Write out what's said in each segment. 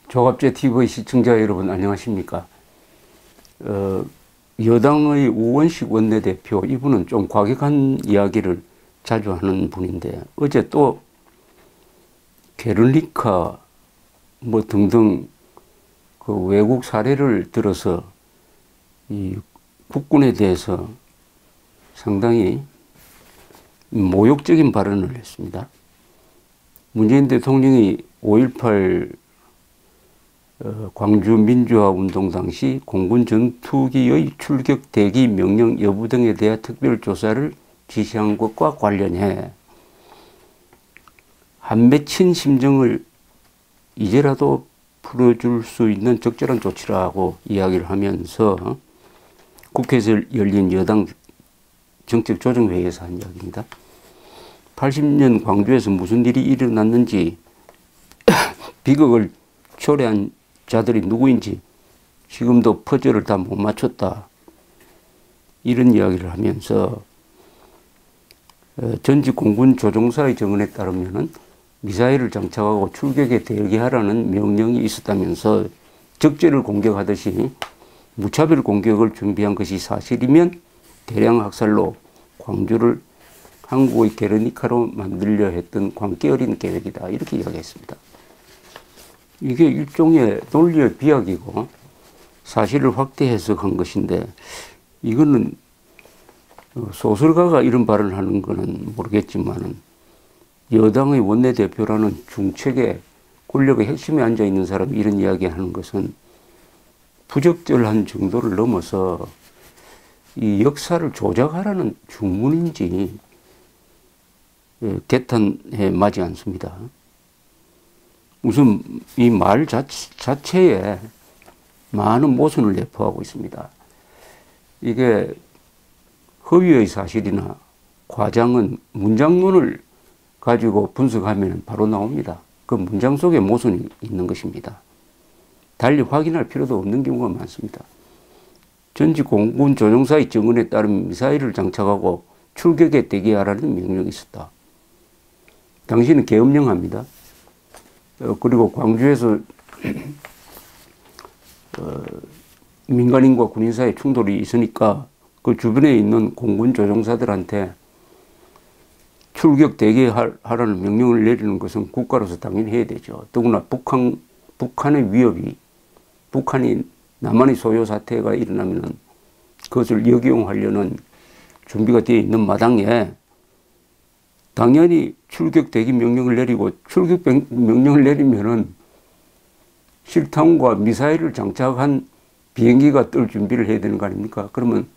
조갑제 TV 시청자 여러분 안녕하십니까? 여당의 우원식 원내대표, 이분은 좀 과격한 이야기를 자주 하는 분인데, 어제 또 게르니카 뭐 등등 그 외국 사례를 들어서 이 국군에 대해서 상당히 모욕적인 발언을 했습니다. 문재인 대통령이 5.18 광주 민주화 운동 당시 공군 전투기의 출격 대기 명령 여부 등에 대한 특별조사를 지시한 것과 관련해 한 맺힌 심정을 이제라도 풀어줄 수 있는 적절한 조치라고 이야기를 하면서 국회에서 열린 여당 정책조정회의에서 한 이야기입니다. 80년 광주에서 무슨 일이 일어났는지 비극을 초래한 자들이 누구인지 지금도 퍼즐을 다 못 맞췄다, 이런 이야기를 하면서 전직 공군 조종사의 증언에 따르면 미사일을 장착하고 출격에 대기하라는 명령이 있었다면서 적재를 공격하듯이 무차별 공격을 준비한 것이 사실이면 대량 학살로 광주를 한국의 게르니카로 만들려 했던 광기 어린 계획이다, 이렇게 이야기했습니다. 이게 일종의 논리의 비약이고 사실을 확대 해석한 것인데, 이거는 소설가가 이런 발언을 하는 거는 모르겠지만 여당의 원내대표라는 중책의 권력의 핵심에 앉아 있는 사람이 이런 이야기하는 것은 부적절한 정도를 넘어서 이 역사를 조작하라는 주문인지 개탄해 마지 않습니다. 우선 이 말 자체에 많은 모순을 내포하고 있습니다. 이게 허위의 사실이나 과장은 문장론을 가지고 분석하면 바로 나옵니다. 그 문장 속에 모순이 있는 것입니다. 달리 확인할 필요도 없는 경우가 많습니다. 전직 공군 조종사의 증언에 따르면 미사일을 장착하고 출격에 대기하라는 명령이 있었다. 당신은 계엄령합니다. 그리고 광주에서 민간인과 군인 사이에 충돌이 있으니까 그 주변에 있는 공군 조종사들한테 출격 대기하라는 명령을 내리는 것은 국가로서 당연히 해야 되죠. 더구나 북한의 위협이, 북한이 남한의 소요 사태가 일어나면 그것을 역이용하려는 준비가 되어 있는 마당에 당연히 출격 대기 명령을 내리고, 출격 명령을 내리면은 실탄과 미사일을 장착한 비행기가 뜰 준비를 해야 되는 거 아닙니까? 그러면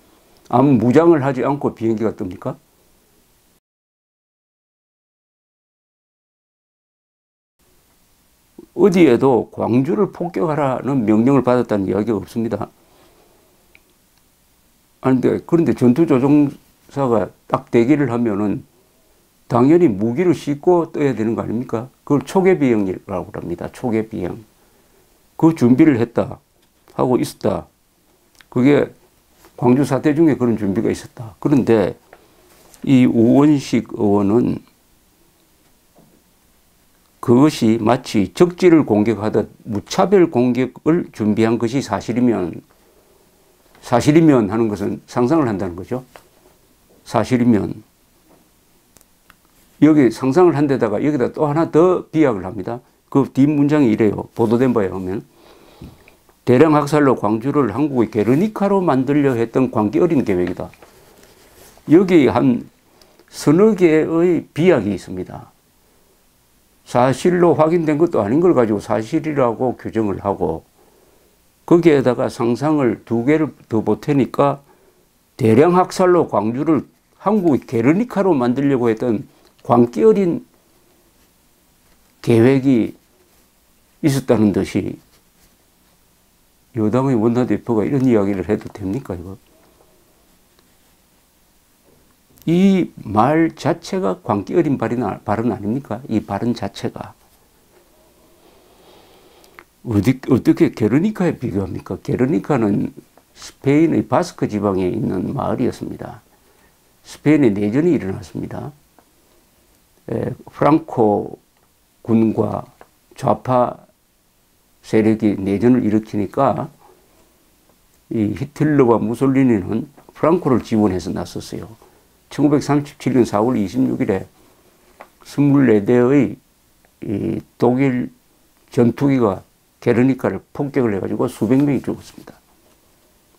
아무 무장을 하지 않고 비행기가 뜹니까? 어디에도 광주를 폭격하라는 명령을 받았다는 이야기가 없습니다. 그런데 전투조종사가 딱 대기를 하면은 당연히 무기를 싣고 떠야 되는 거 아닙니까? 그걸 초계비행이라고 합니다. 초계비행. 그 준비를 했다 하고 있었다. 그게 광주 사태 중에 그런 준비가 있었다. 그런데 이 우원식 의원은 그것이 마치 적지를 공격하듯 무차별 공격을 준비한 것이 사실이면 하는 것은 상상을 한다는 거죠. 사실이면. 여기 상상을 한 데다가 여기다 또 하나 더 비약을 합니다. 그 뒷문장이 이래요. 보도된 바에 의하면 대량 학살로 광주를 한국의 게르니카로 만들려 했던 광기 어린 계획이다. 여기 한 서너 개의 비약이 있습니다. 사실로 확인된 것도 아닌 걸 가지고 사실이라고 규정을 하고, 거기에다가 상상을 두 개를 더 보태니까 대량 학살로 광주를 한국의 게르니카로 만들려고 했던 광기 어린 계획이 있었다는 듯이 여당의 원내대표가 이런 이야기를 해도 됩니까, 이거? 이 말 자체가 광기 어린 발언 아닙니까? 이 발언 자체가. 어떻게 게르니카에 비교합니까? 게르니카는 스페인의 바스크 지방에 있는 마을이었습니다. 스페인에 내전이 일어났습니다. 프랑코 군과 좌파 세력이 내전을 일으키니까 이 히틀러와 무솔리니는 프랑코를 지원해서 나섰어요. 1937년 4월 26일에 24대의 이 독일 전투기가 게르니카를 폭격을 해가지고 수백 명이 죽었습니다.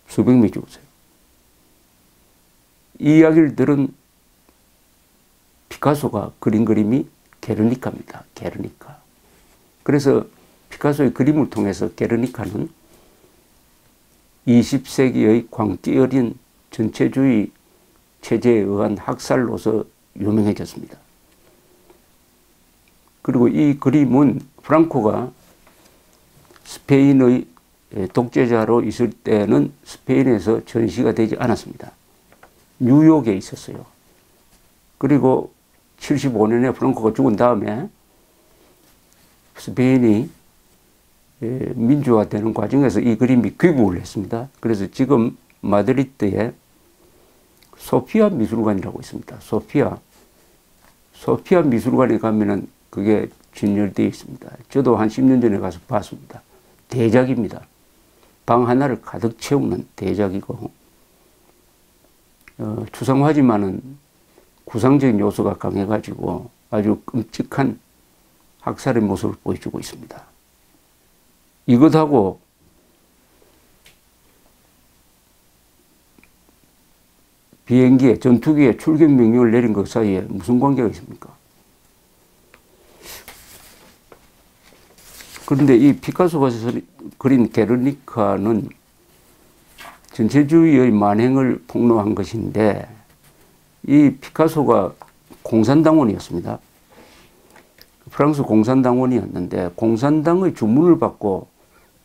수백 명이 죽었어요. 이 이야기를 들은 피카소가 그린 그림이 게르니카입니다. 게르니카. 그래서 피카소의 그림을 통해서 게르니카는 20세기의 광기 어린 전체주의 체제에 의한 학살로서 유명해졌습니다. 그리고 이 그림은 프랑코가 스페인의 독재자로 있을 때는 스페인에서 전시가 되지 않았습니다. 뉴욕에 있었어요. 그리고 75년에 프랑코가 죽은 다음에 스페인이 민주화되는 과정에서 이 그림이 귀국을 했습니다. 그래서 지금 마드리드에 소피아 미술관이라고 있습니다. 소피아 미술관에 가면은 그게 진열되어 있습니다. 저도 한 10년 전에 가서 봤습니다. 대작입니다. 방 하나를 가득 채우는 대작이고, 추상화지만은 구상적인 요소가 강해가지고 아주 끔찍한 학살의 모습을 보여주고 있습니다. 이것하고 비행기에, 전투기에 출격 명령을 내린 것 사이에 무슨 관계가 있습니까? 그런데 이 피카소가 그린 게르니카는 전체주의의 만행을 폭로한 것인데, 이 피카소가 공산당원이었습니다. 프랑스 공산당원이었는데 공산당의 주문을 받고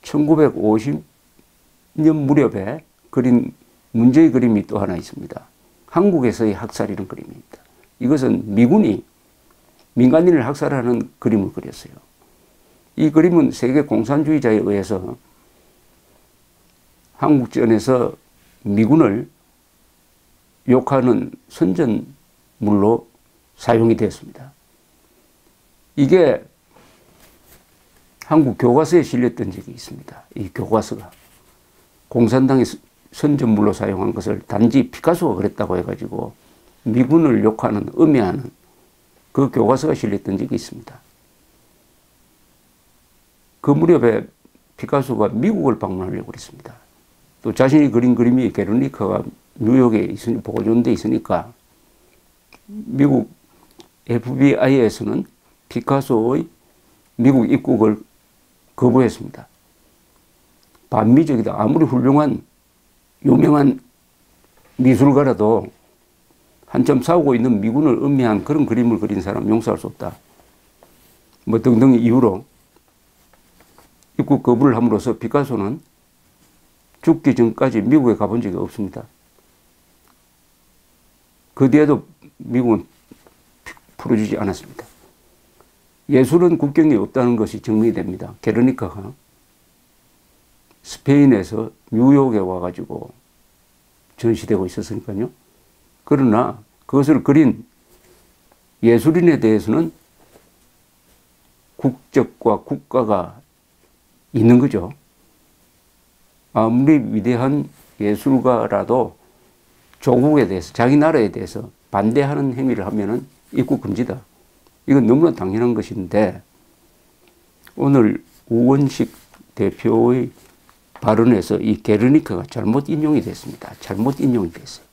1950년 무렵에 그린 문제의 그림이 또 하나 있습니다. 한국에서의 학살이라는 그림입니다. 이것은 미군이 민간인을 학살하는 그림을 그렸어요. 이 그림은 세계 공산주의자에 의해서 한국전에서 미군을 욕하는 선전물로 사용이 됐습니다. 이게 한국 교과서에 실렸던 적이 있습니다. 이 교과서가 공산당이 선전물로 사용한 것을 단지 피카소가 그랬다고 해가지고 미군을 욕하는, 음해하는 그 교과서가 실렸던 적이 있습니다. 그 무렵에 피카소가 미국을 방문하려고 그랬습니다. 또 자신이 그린 그림이 게르니카가 뉴욕에 보존돼 있으니까 미국 FBI에서는 피카소의 미국 입국을 거부했습니다. 반미적이다. 아무리 훌륭한 유명한 미술가라도 한참 싸우고 있는 미군을 음해한 그런 그림을 그린 사람 용서할 수 없다. 뭐 등등 이유로 입국 거부를 함으로써 피카소는 죽기 전까지 미국에 가본 적이 없습니다. 그 뒤에도 미국은 풀어주지 않았습니다. 예술은 국경이 없다는 것이 증명이 됩니다. 게르니카가 스페인에서 뉴욕에 와가지고 전시되고 있었으니까요. 그러나 그것을 그린 예술인에 대해서는 국적과 국가가 있는 거죠. 아무리 위대한 예술가라도 조국에 대해서, 자기 나라에 대해서 반대하는 행위를 하면은 입국 금지다. 이건 너무나 당연한 것인데, 오늘 우원식 대표의 발언에서 이 게르니카가 잘못 인용이 됐습니다. 잘못 인용이 됐어요.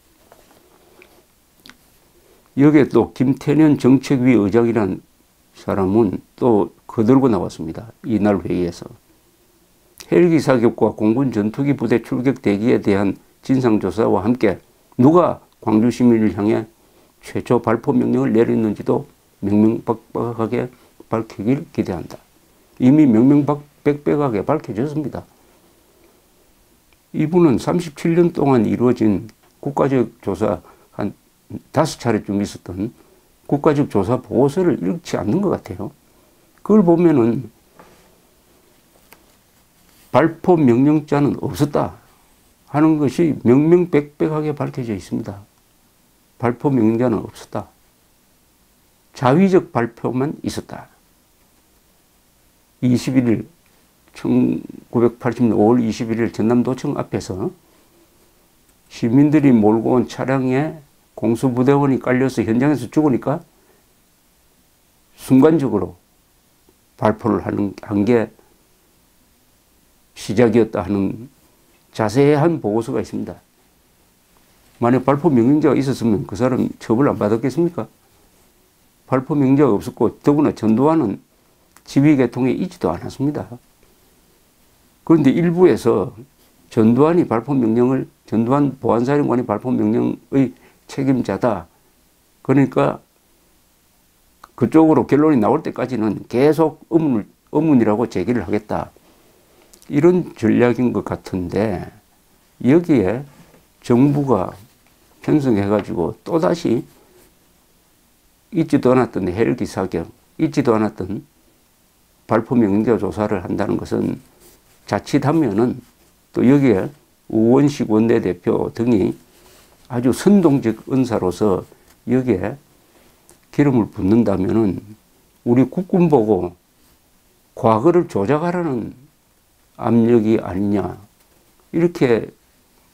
여기에 또 김태년 정책위 의장이라는 사람은 또 거들고 나왔습니다. 이날 회의에서. 헬기 사격과 공군 전투기 부대 출격 대기에 대한 진상조사와 함께 누가 광주 시민을 향해 최초 발포 명령을 내렸는지도 명명백백하게 밝히길 기대한다. 이미 명명백백하게 밝혀졌습니다. 이분은 37년 동안 이루어진 국가적 조사 한 5차례쯤 있었던 국가적 조사 보고서를 읽지 않는 것 같아요. 그걸 보면은 발포 명령자는 없었다 하는 것이 명명백백하게 밝혀져 있습니다. 발포 명령자는 없었다. 자위적 발표만 있었다. 21일 1980년 5월 21일 전남도청 앞에서 시민들이 몰고 온 차량에 공수부대원이 깔려서 현장에서 죽으니까 순간적으로 발포를 한 게 시작이었다 하는 자세한 보고서가 있습니다. 만약 발포 명령자가 있었으면 그 사람 처벌 안 받았겠습니까? 발포 명령자가 없었고 더구나 전두환은 지휘계통에 있지도 않았습니다. 그런데 일부에서 전두환이 발포 명령을, 전두환 보안사령관이 발포 명령의 책임자다. 그러니까 그쪽으로 결론이 나올 때까지는 계속 의문이라고 제기를 하겠다. 이런 전략인 것 같은데 여기에 정부가 편성해가지고 또다시 있지도 않았던 헬기 사격, 있지도 않았던 발포 명령자 조사를 한다는 것은 자칫하면은 또 여기에 우원식 원내대표 등이 아주 선동적 은사로서 여기에 기름을 붓는다면은 우리 국군 보고 과거를 조작하라는 압력이 아니냐 이렇게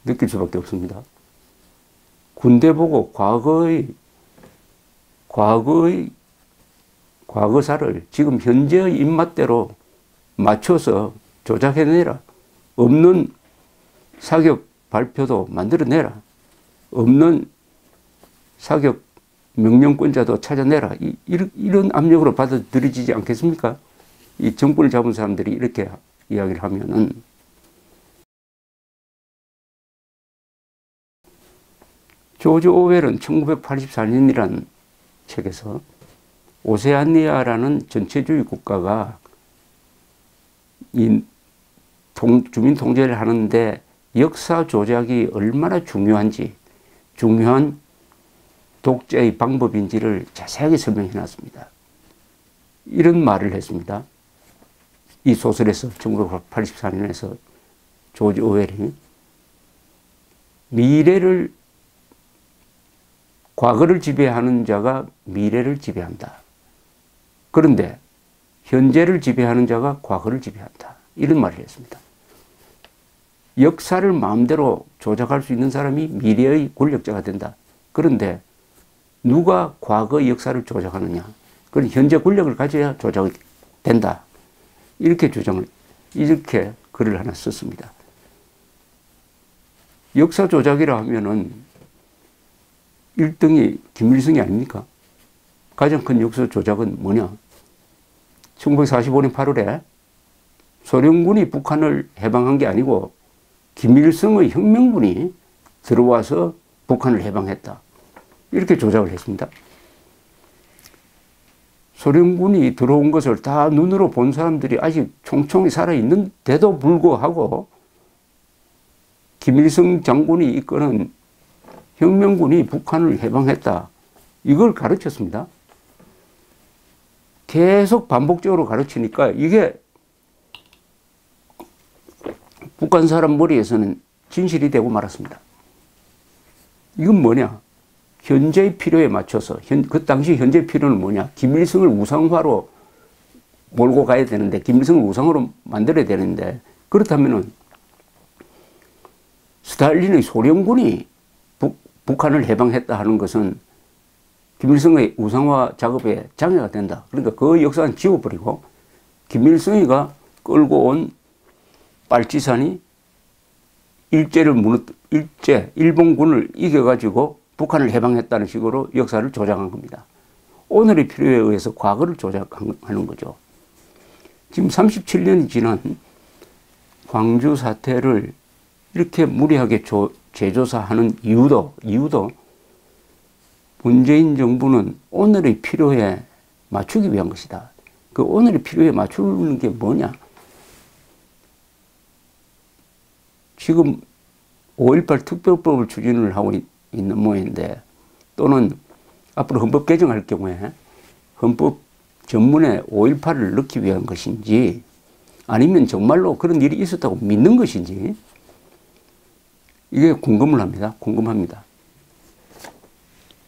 느낄 수밖에 없습니다. 군대 보고 과거사를 지금 현재의 입맛대로 맞춰서 조작해내라. 없는 사격 발표도 만들어내라. 없는 사격 명령권자도 찾아내라. 이런 압력으로 받아들여지지 않겠습니까? 이 정권을 잡은 사람들이 이렇게 이야기를 하면은 조지 오웰은 1984년이라는 책에서 오세아니아라는 전체주의 국가가 이 주민 통제를 하는데 역사 조작이 얼마나 중요한지, 중요한 독재의 방법인지를 자세하게 설명해 놨습니다. 이런 말을 했습니다. 이 소설에서 1984년에서 조지 오웰이 과거를 지배하는 자가 미래를 지배한다. 그런데 현재를 지배하는 자가 과거를 지배한다. 이런 말을 했습니다. 역사를 마음대로 조작할 수 있는 사람이 미래의 권력자가 된다. 그런데 누가 과거의 역사를 조작하느냐? 그건 현재 권력을 가져야 조작이 된다. 이렇게 이렇게 글을 하나 썼습니다. 역사 조작이라 하면은 1등이 김일성이 아닙니까? 가장 큰 역사 조작은 뭐냐? 1945년 8월에 소련군이 북한을 해방한 게 아니고 김일성의 혁명군이 들어와서 북한을 해방했다. 이렇게 조작을 했습니다. 소련군이 들어온 것을 다 눈으로 본 사람들이 아직 총총히 살아있는데도 불구하고 김일성 장군이 이끄는 혁명군이 북한을 해방했다. 이걸 가르쳤습니다. 계속 반복적으로 가르치니까 이게 북한 사람 머리에서는 진실이 되고 말았습니다. 이건 뭐냐? 현재의 필요에 맞춰서 그 당시 현재 필요는 뭐냐? 김일성을 우상화로 몰고 가야 되는데 김일성을 우상화로 만들어야 되는데 그렇다면은 스탈린의 소련군이 북한을 해방했다 하는 것은 김일성의 우상화 작업에 장애가 된다. 그러니까 그 역사는 지워버리고 김일성이가 끌고 온 빨치산이 일본군을 이겨가지고 북한을 해방했다는 식으로 역사를 조작한 겁니다. 오늘의 필요에 의해서 과거를 조작하는 거죠. 지금 37년이 지난 광주 사태를 이렇게 무리하게 재조사하는 이유도 문재인 정부는 오늘의 필요에 맞추기 위한 것이다. 그 오늘의 필요에 맞추는 게 뭐냐? 지금 5.18 특별법을 추진을 하고 있는 모양인데 또는 앞으로 헌법 개정할 경우에 헌법 전문에 5.18을 넣기 위한 것인지 아니면 정말로 그런 일이 있었다고 믿는 것인지 이게 궁금합니다.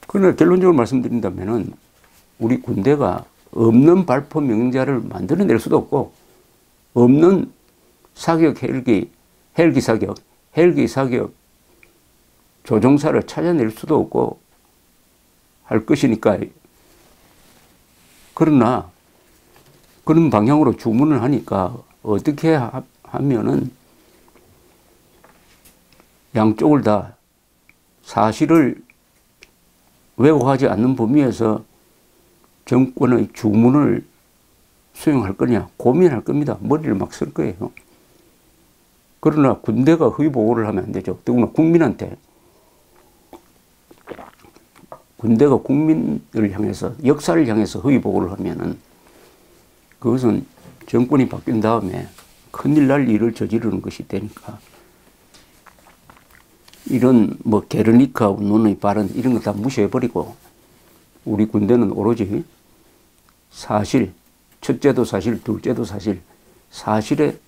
그러나 결론적으로 말씀드린다면은 우리 군대가 없는 발포 명령자를 만들어낼 수도 없고 없는 사격 헬기 사격 조종사를 찾아낼 수도 없고 할 것이니까. 그러나 그런 방향으로 주문을 하니까 어떻게 하면은 양쪽을 다 사실을 왜곡하지 않는 범위에서 정권의 주문을 수용할 거냐 고민할 겁니다. 머리를 막 쓸 거예요. 그러나 군대가 허위 보고를 하면 안 되죠. 더구나 국민한테. 군대가 국민을 향해서 역사를 향해서 허위 보고를 하면은 그것은 정권이 바뀐 다음에 큰일 날 일을 저지르는 것이 되니까 이런 뭐 게르니카 운운의 발언 이런 거 다 무시해버리고 우리 군대는 오로지 사실, 첫째도 사실, 둘째도 사실, 사실에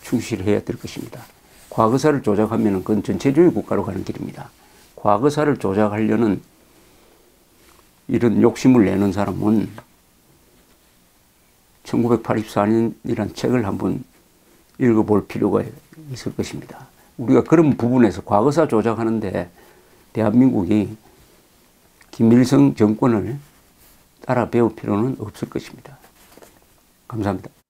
충실해야 될 것입니다. 과거사를 조작하면 그건 전체주의 국가로 가는 길입니다. 과거사를 조작하려는 이런 욕심을 내는 사람은 1984년이라는 책을 한번 읽어볼 필요가 있을 것입니다. 우리가 그런 부분에서 과거사 조작하는데 대한민국이 김일성 정권을 따라 배울 필요는 없을 것입니다. 감사합니다.